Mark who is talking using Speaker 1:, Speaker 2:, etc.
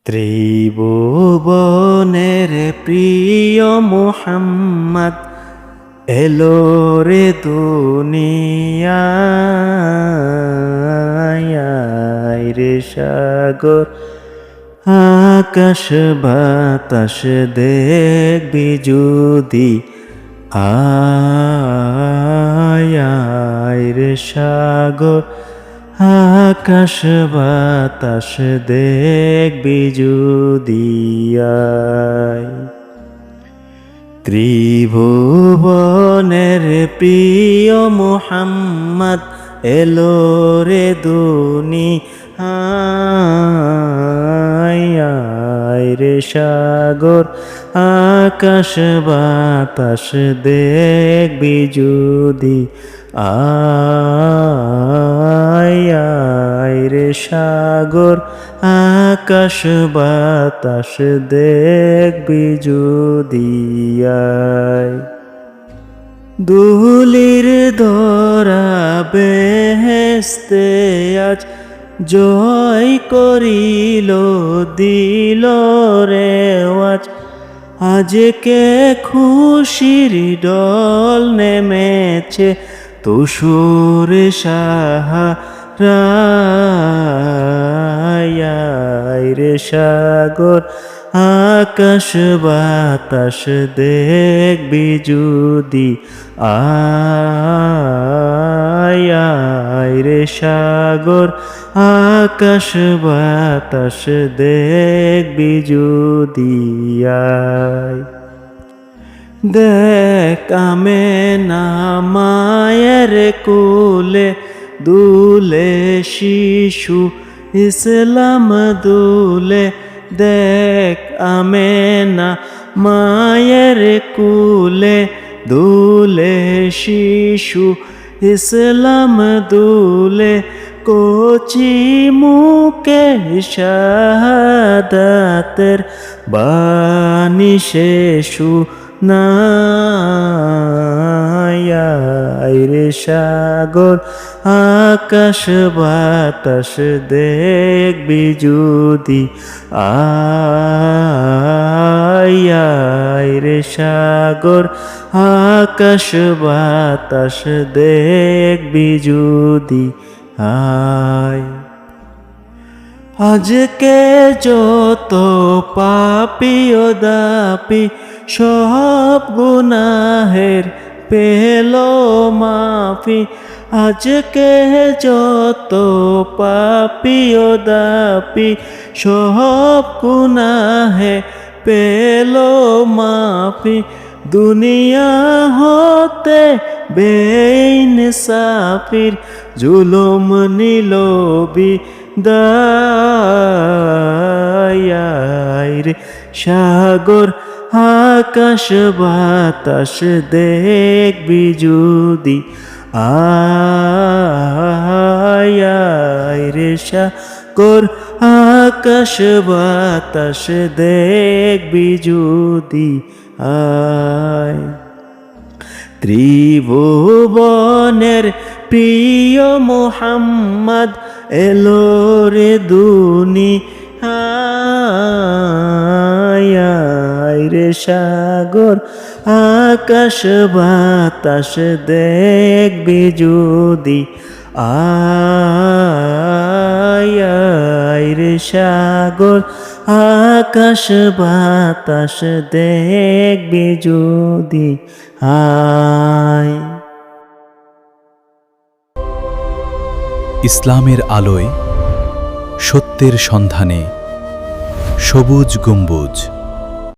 Speaker 1: ত্রিভুবনের প্রিয় মুহাম্মদ এলো রে দুনিয়ায় রে সাগর আকাশ বাতাস দেখবি যদি আয় রে সাগর আকাশ বাতাস দেখবি যদি আয়। ত্রিভুবনের প্রিয় মুহাম্মদ এলো রে দুনিয়ায় রে সাগর আকাশ বাতাস দেখবি যদি আয় রে সাগর আকাশ বাতাস দেখবি যদি আয়। দুলির ধরা বেহেশতে আজ জয় করিল দিল রে আজ আজকে খুশির ডল নেমেছে তুষুর সাহারায় রে সাগর আকাশ বাতাস দেখবি যদি আয় রে সাগর আকাশ বাতাস দেখবি যদি আয়। দেখ আমেনা মায়ের কোলে দুলে শিশু ইসলাম দুলে দেখ আমেনা মায়ের কোলে দুলে শিশু ইসলাম দুলে কচি মুখে শাহাদাতের বাণী শেষু নায় রে সাগর আকাশ বাতাস দেখবি যদি আয় রে সাগর আকাশ বাতাস দেখবি যদি আয়। আজকে যত পাপী ও দাপি সব গুনাহের পেল মাফি আজকে যত পাপী ও দাপি সব গুনাহে পেল মাফি দুনিয়া হতে বেইনসাফির জুলুম নিল বিদায় রে সাগর আকাশ বাতাস দেখবি যদি আয় রে সাগর আকাশ বাতাস দেখবি যদি আয়। ত্রিভুবনের প্রিয় মুহাম্মদ এলো রে দুনিয়ায় রে সাগর আকাশ বাতাস দেখবি যদি আয় রে সাগর আকাশ বাতাস দেখবি যদি আয়।
Speaker 2: ইসলামের আলোয় সত্যের সন্ধানে সবুজ গম্বুজ।